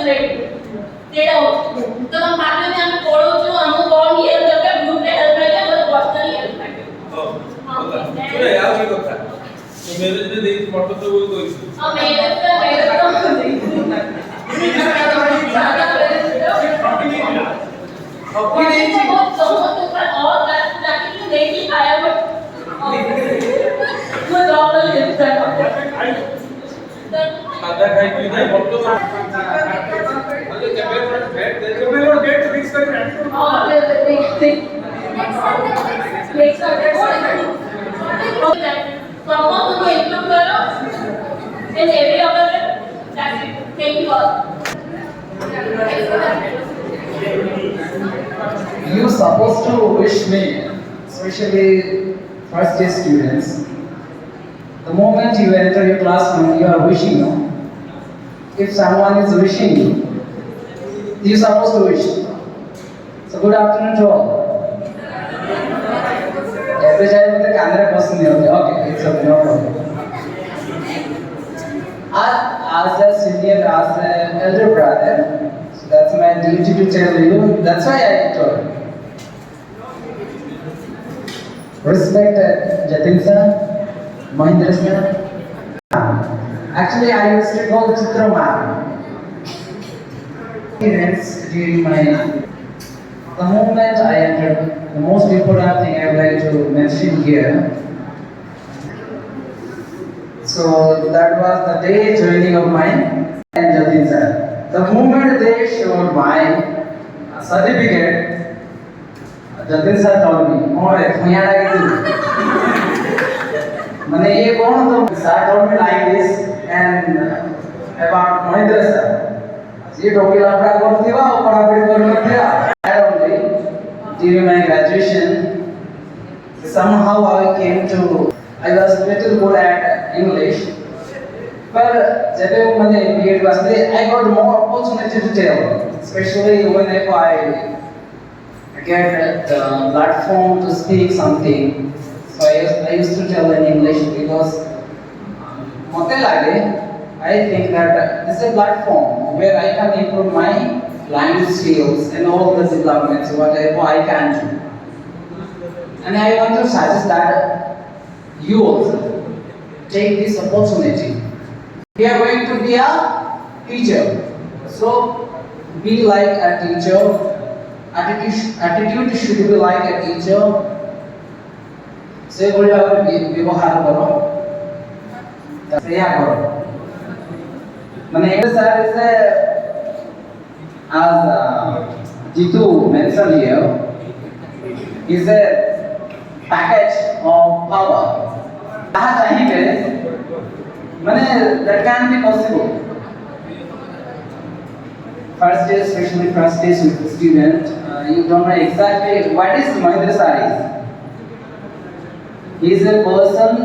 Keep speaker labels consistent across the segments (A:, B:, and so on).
A: तेरा हो तो हम बाद में हम पढ़ो जो हम कौन ये करके ग्रुप में हेल्प करेंगे और पर्सनली हेल्प करेंगे हां
B: सुनो यार ये कथा तो मेरे जो देख फोटो तो वो कोई
A: हां मेरे तो नहीं ओके नहीं जी बहुत समझ ऊपर और क्लास जाके क्यों नहीं भी आया बट वो डॉलर लेता है
B: आधा खाई की नहीं फोटो तो अरे कैमरे पर बैठ दे कैमरे पर बैठ फिक्स कर
A: और next someone who will include karo in every other that's it thank you all
C: You supposed to wish me, especially first year students. The moment you enter your classroom, you are wishing. No? If someone is wishing you, you supposed to wish. So good afternoon to all. Every time with the camera person here. Okay, it's okay, no problem. As a senior, as an elder brother, so that's my duty to tell you. That's why I told. Respected Jatin sir, Mahindra sir. Actually, I used to call Chitra ma'am. Events during my the moment I entered, the most important thing I would like to mention here. So that was the day joining of mine and Jatin sir. The moment they showed my certificate, Jatin sir told me, "Oh, भैया लगी तू." मैंने ये कौन तो sir told me like this and about Mahindra sir. ये टोपी लापड़ा करती हुआ और पढ़ा पढ़ी करने दिया. Only during my graduation, somehow I came to. I was little good at English. But जब मैंने B.Ed was there, I got more opportunity to tell, especially whenever I get the platform to speak something. So I used to tell in English because मोते लगे I think that this is a platform where I can improve my language skills and all the developments, whatever I can do. And I want to suggest that you also take this opportunity. We are going to be a teacher. So be like a teacher. Attitude should be like a teacher. से बोलिए अगर व्यवहार करो तो या करो मैंने एक सर इसे as Jitu mentioned here is a package of power कहाँ चाहिए मैंने that can be possible first day especially first day student you don't know exactly what is Mahindra sir is. He is a person,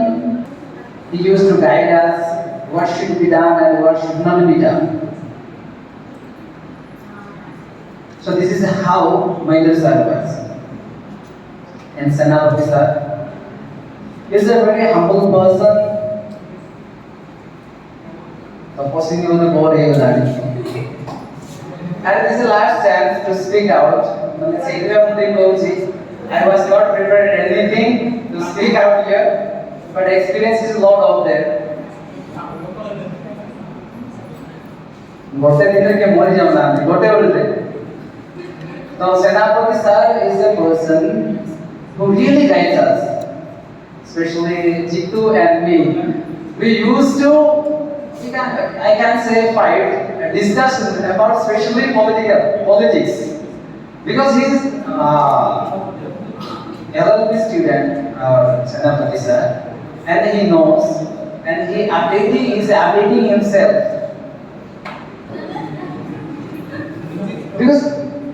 C: he used to guide us what should be done and what should not be done. So this is how Mahindra sir was. And Senapati sir is a very humble person. Supposing you the board here, and this is the last chance to speak out. I was not prepared anything to speak out here, but experience is a lot out there. गोटे दिन के मरी जाऊंगा गोटे बोलते तो सेनापति sir is a person who really guides us, especially Jitu and me. We used to I can say fight discuss about especially politics because he is LLB student Senapati sir and he knows and he is updating himself. Because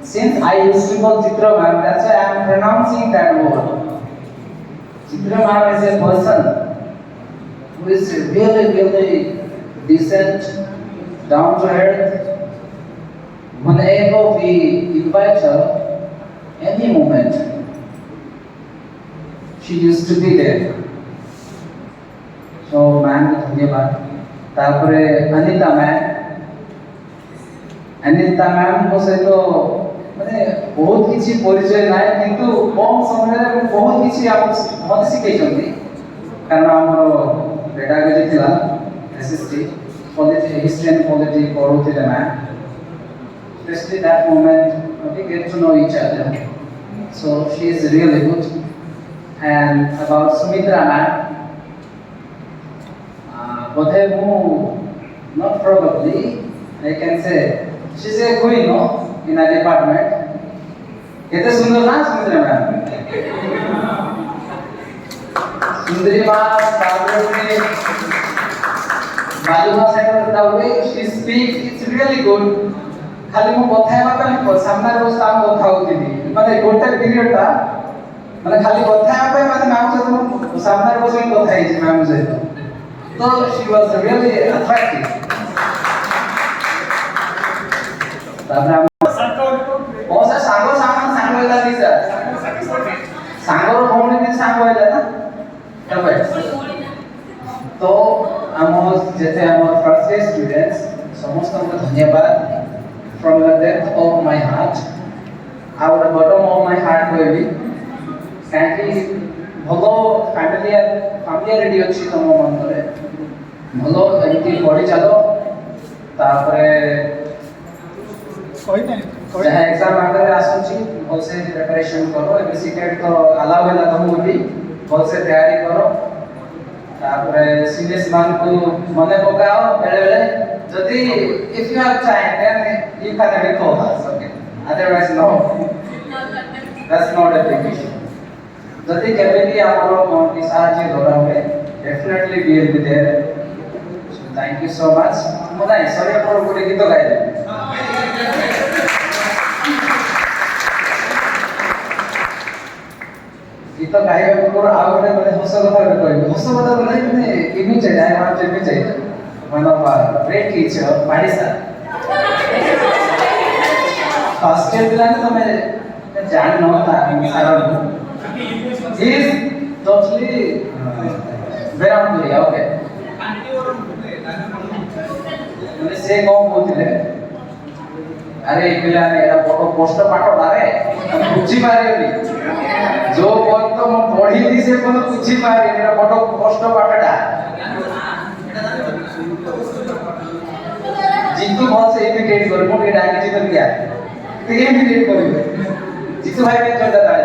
C: since I used to call Chitra ma'am, that's why I am pronouncing that word. Chitra ma'am is a person who is really decent, down to earth. Whenever we invite her, any moment, she used to be there. So ma'am, धन्यवाद. तापरे Anita ma'am. Anita ma'am को सहित माने बहुत किसी परिचय ना किंतु कम समय में बहुत किसी आप मत शिखैछन्ती कारण हमर पेडागोजी थिला SST polity history and polity पढौथिले ma'am especially that moment we get to know each other so she is really good and about Sumitra ma'am but not probably I can say she's a queen no in our department kete sundar na Sumitra ma'am Sundari ma probably Maluma center the way she speaks it's really good खाली मो କଥା ହେବା ପାଇଁ ସାମ୍ନା ରେ ବସିଲା ଆମ କଥା ହଉଥିଲି ମାନେ ଗୋଟେ ପିରିୟड ଟା ମାନେ ଖାଲି କଥା ହେବା ପାଇଁ ମାନେ ମ୍ୟାମ ସହିତ ସାମ୍ନା ରେ ବସିକି କଥା ହେଇଛି ମ୍ୟାମ ସହିତ ତ she was really attractive ତାପରେ ଓ ସେ ସାଙ୍ଗ ହେଲା ଦି ସାଙ୍ଗର ଭଉଣୀ ବି ସାଙ୍ଗ ହେଲା ନା ତବେ ତ ଆମ ଯେତେ ଆମ ଫାର୍ଷ୍ଟ ଇୟର ଷ୍ଟୁଡେଣ୍ଟସ୍ ସମସ୍ତଙ୍କୁ धन्यवाद from the depth of my heart out of the bottom of my heart baby काहे भलो फैमिलियरिटी अछि तम मन रे भलो एमती पढी चलो तापरे कोइ नै जहाँ एग्जाम आगे आसुची भल से प्रिपरेशन करो एबीसी टेट तो अलाउ होला तमु भी भल से तैयारी करो तापरे सीरियस मान को मने पकाओ बेले बेले जदि if you have time then you can recall us okay otherwise no that's not a big issue जदि केबे भी हमरो कोन साहाଯ୍य होला हुए definitely we will be there so thank you so much Mona सरे पर गोटे गीत गाइले गीत गाइबा पूर्व आ गोटे माने हस कथा कहबो हस कथा बोलै माने इमी चाहिए आई वांट टू बी चाहिए one of our great teacher Marisa first year दिला तो मैं जान न था सारा he is totally Verampuria okay मैंने से कौन बोलते अरे पिला ने एरा फोटो पोस्ट पाठो मारे बुझी मारे जो बोल तो मैं पढ़ी थी से बोल बुझी मारे एरा फोटो पोस्ट पाठटा जीतू बहुत से इमिटेट कर मोटे डाके जीत गया तो ये इमिटेट करिवे जीतू भाई के जोरदार ताली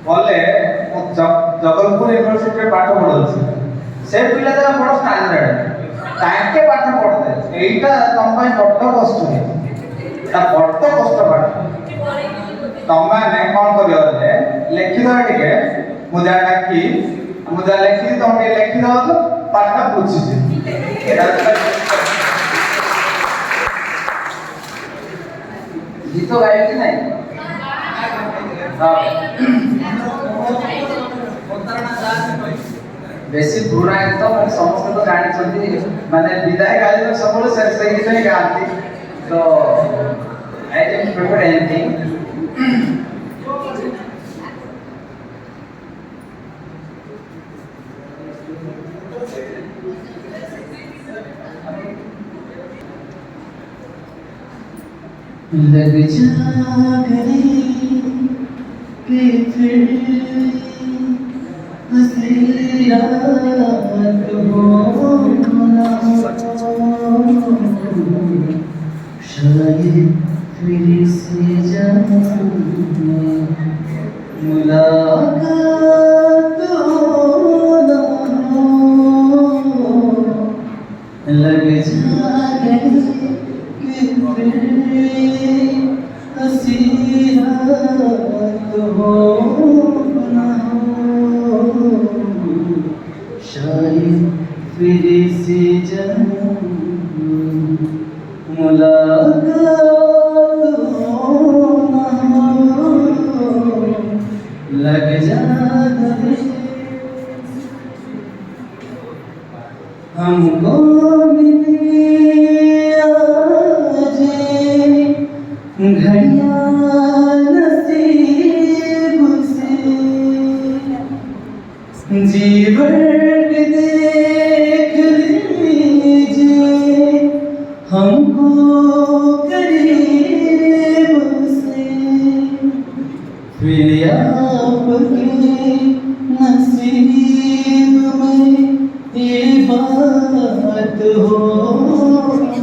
B: बोले जबलपुर यूनिवर्सिटी रे पाठ पढौछि से पिला ता बड़ स्टैंडर्ड ताके पाठ पढते एटा तम ପାଇଁ बड़ कष्ट है ता बड़ कष्ट पाठ तम ने कोन करियो जे लिखि दो टिके मुजा डाकी मुजा लिखि तुम के लिखि दो तो पाठा पूछी
C: गीत गाए कि नहीं बेसी पुराना गीत माने समस्त तो जानि छथि माने विदाय गाली तो सब से गीत ही गाती तो आई डिडंट प्रिपेयर एनीथिंग लग जा गले के फिर हंसी रात हो ना शायद फिर से जाने मुलाकात हो ना लग जा गले के फिर हसीरात हो ना शायद फिर से जाऊं मुलाकात हो ना लग जा गले हमको मिली आज घड़ियां नसीब से जी भर के देख लीजिए हो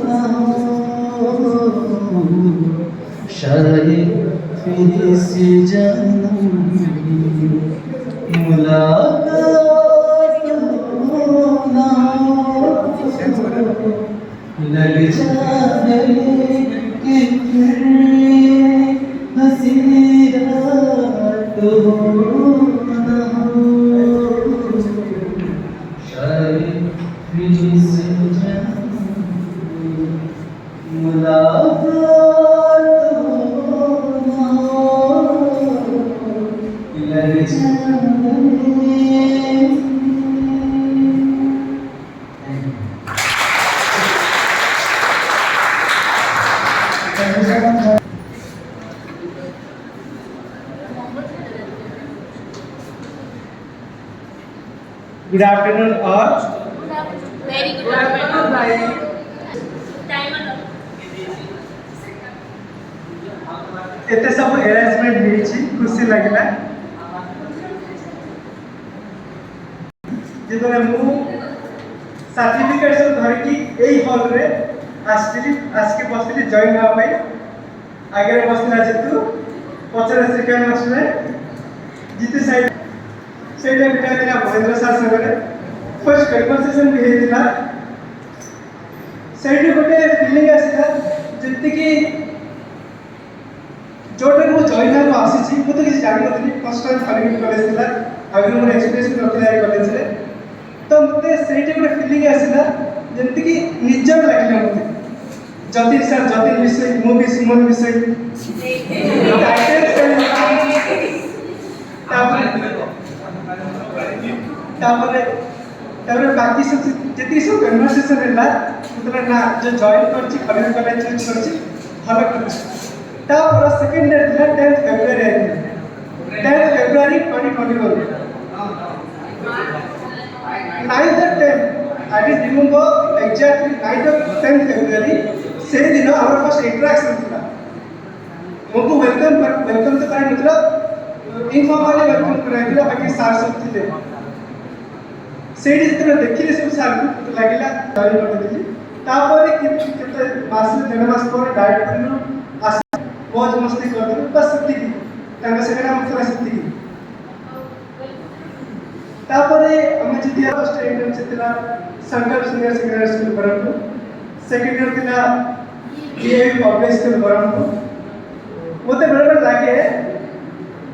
C: ना हो, शायद फिर से जन्म मुलाकात हो ना हो, लग जाए कि फिर हंसी रात हो ना हो, शायद फिर से जन्म मुलाकात हो ना हो, लग जाए।
D: Good afternoon all.
A: Very good afternoon. Time and
D: एते सब अरेंजमेंट मिली खुशी लगला जेतने मु सर्टिफिकेट सब धर की एई हॉल रे आस्तिली आज के बसली जॉइन होआ पाई आगे बसला जितु पचरे सेकंड मास्टर जितु साइड सेटा बिटा दिला महेंद्र सर संगरे फर्स्ट कन्वर्सेशन भी हेतिला सेठी गोटे फीलिंग आसिला जति की जोटे मु जॉइन हो आसी छी मु तो किसी जानि नथि फर्स्ट टाइम खाली कॉलेज थिला आगे मोर एक्सपीरियंस नथिला ए कॉलेज रे तो मते सेठी गोटे फीलिंग आसिला जति की निजर लागिला मते जति सर जति विषय मु भी सुमन विषय तापर बाकी सब जति सब कन्वर्सेशन हैला मतलब ना जो जॉइन करछि कॉलेज कॉलेज चूज करछि भलो करछि तापर सेकंड डे थिला 10th February 10th February 2021 9th and 10th I didn't remember exactly 9th and 10th February से दिन our first interaction थिला हमको वेलकम तो करे मतलब इनफॉर्मली वेलकम कराइला बाकी सार सब थिले सेडी जतने देखिले सब सार को लागिला जॉइन करथिली तापर केते मास डेढ़ मास पर डाइट करनु आस मौज मस्ती करथिलु बस सेतिकी तांका सेकरा मतलब सेतिकी तापर हम जितिया फर्स्ट इंटर्नशिप थिला central senior secondary school Berhampur second year थिला बीए पब्लिक स्कूल बरमपुर मोते बराबर लागे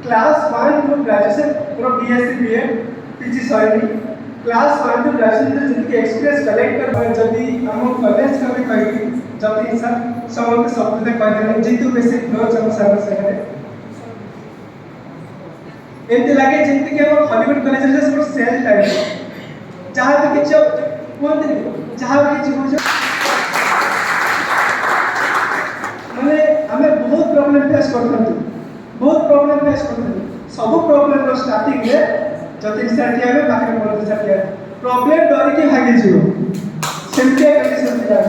D: क्लास 1 टू ग्रेजुएशन पूरा BSc BA PG sorry class 1 to graduation जिनके एक्सपीरियंस कलेक्ट कर जदी हम कॉलेज करे कहि जदी सर समस्त शब्द कह देले जितु बेसिक क्लोज हम सर से एंते लागे जिंदगी के हम हॉलीवुड कॉलेज रे सब सेल टाइम जहां भी किछ कोन जहां भी किछ हो माने हमें बहुत प्रॉब्लम फेस करथन बहुत प्रॉब्लम फेस करथन सब प्रॉब्लम रो स्टार्टिंग रे जति स्टार्ट आवे बाकी बोलते स्टार्ट आवे प्रॉब्लम डर के भागे जियो सेमते कंडीशन थिला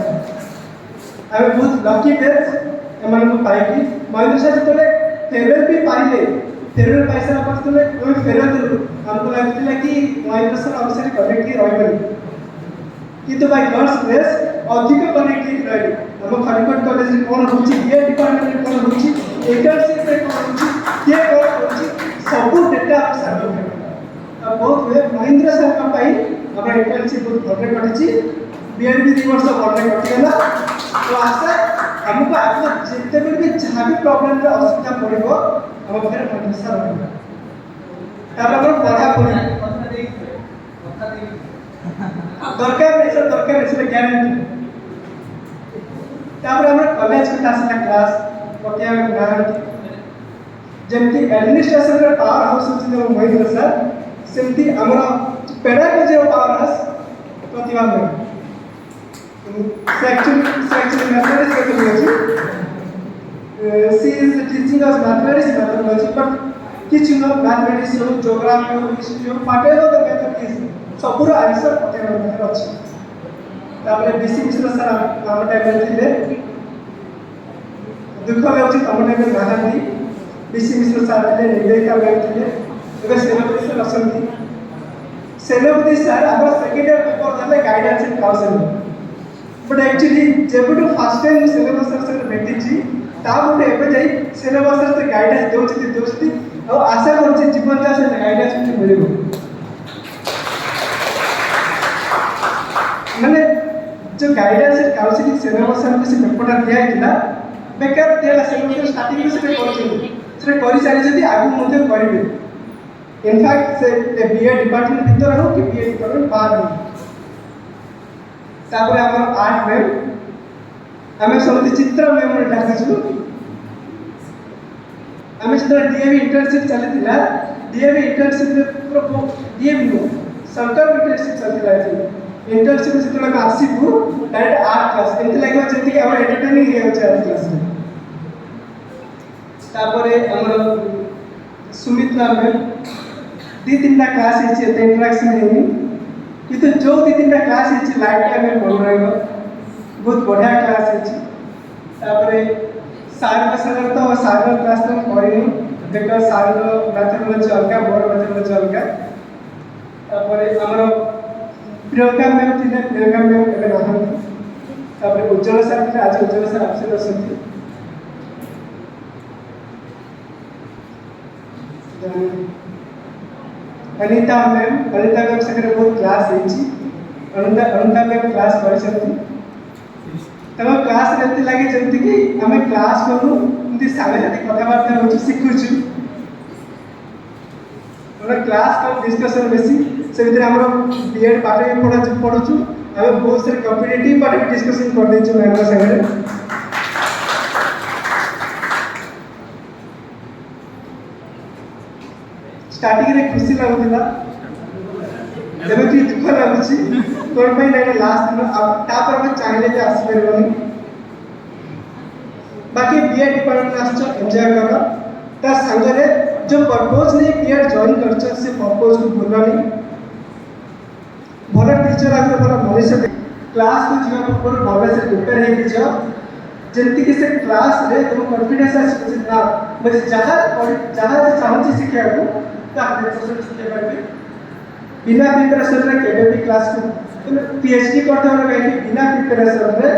D: आवे बहुत लकी बेस एमन को पाई कि महेंद्र सर तले फेरवेल भी पाइले फेरवेल पैसा पड़तले हम फेरवेल दिलु हमको लागतिला कि महेंद्र सर हमसे कनेक्ट ही रहबे किंतु बाय गॉड्स ग्रेस अधिक कनेक्ट ही रहबे हम खड़कोट कॉलेज रे कोन होची ये डिपार्टमेंट रे कोन होची इंटर्नशिप रे कोन होची ये कोन होची सब डेटा आप साथ अब बहुत वे महेंद्र सर का पाई हमरा इंटर्नशिप बहुत भले कटिची बीएड भी 2 वर्ष भले कटिगला तो आशा हमको आगे जिते भी जहां भी प्रॉब्लम रे असुविधा पड़िबो हम घर महेंद्र सर रहबे तापर पढ़ा पड़ी दरकार नहीं सर गारंटी तापर हमरा कॉलेज के तासला क्लास पतिया गारंटी जेमती एडमिनिस्ट्रेशन रे पावर हाउस अछि महेंद्र सर सेमती हमरा पेडागोजी रो पावर हाउस प्रतिभा में section mathematics technology she is teaching us mathematics methodology but किछ नो मैथमेटिक्स रो ज्योग्राफी रो हिस्ट्री रो पाटेलो द मेथड इज सबुर आंसर पटेलो मेथड अछि तापर बीसी मिश्र सर हम टाइम थिले दुख लाउछि हम टाइम नाहांती बीसी मिश्र सर थिले निवेदिता मैम थिले एबे सेनापति सर असंती सेनापति सर हमर सेकेंड ईयर पेपर देले guidance in counselling but actually जब फर्स्ट टाइम सिलेबस सर भेटी ताबूट एवं जाई सिलेबस से गाइडेंस दोस्ती और आशा कर जीवन का से गाइडेंस मिल माने जो गाइडेंस काउंसलिंग सिलेबस से पेपरटा दिया बेकार दिया सिलेबस स्टार्टिंग से कर सारी आगू करेंगे इनफैक्ट से बीए डिपार्टमेंट भीतर हो कि बीए डिपार्टमेंट बाहर हो तापर हमर आर्ट मैम हमें समझ चित्र मैम डाकिछु हमें जब डीएवी इंटर्नशिप चलती डीएवी इंटर्नशिप डीएवी नो सरकार इंटर्नशिप चलती इंटर्नशिप जो आसबू डायरेक्ट आर्ट क्लास एमती लगे जमीक आम एंटरटेनिंग हो आर्ट क्लास आमर सुमित्रा मैम दी तीन क्लास इंटराक्शन है किंतु जो दी तीन क्लास लाइफ टाइम मन रहा बहुत बढ़िया क्लास है सार सागर तो सागर क्लास तो करें बिकज सागर मैथमेटिक्स अलग बोर्ड मैथमेटिक्स अलग आमर प्रियंका मैम थी प्रियंका मैम एवं ना उज्ज्वल सर थे आज उज्ज्वल सर आबसेंट अच्छे अनिता मैम सागर बहुत क्लास अनिता मैम क्लास कर क्लास एमती लगे जमी कि आम क्लास करूँ एमती सांगसाथी कथबार्ता हो शिखुचु क्लास कम डिस्कसन बेसी से भीतर आम बीएड पाठ भी पढ़ुचु आम बहुत सारे कॉम्पिटिटिव पाठ भी डिस्कसन कर देचु मैम सागर स्टार्टिंग रे खुशी लगुला जब कि दुख लगुच कौन पाई ना लास्ट दिन तापर हम चाहिए जे आसी परबनी बाकी बीएड डिपार्टमेंट आछो एंजॉय करो ता संगरे जो पर्पस नहीं बीएड जॉइन करछ से पर्पस को भूलनी भले टीचर आगे भले मनुष्य क्लास को जीवा पर भले से प्रिपेयर हे जाओ जंती कि से क्लास रे तुम कॉन्फिडेंस आसी ना मुझे जहां चाहूची सिखिया को ता 100% सिखे पाबे बिना प्रिपरेशन रे केबे भी क्लास को पीएचडी करते हो बिना प्रिपरेशन रे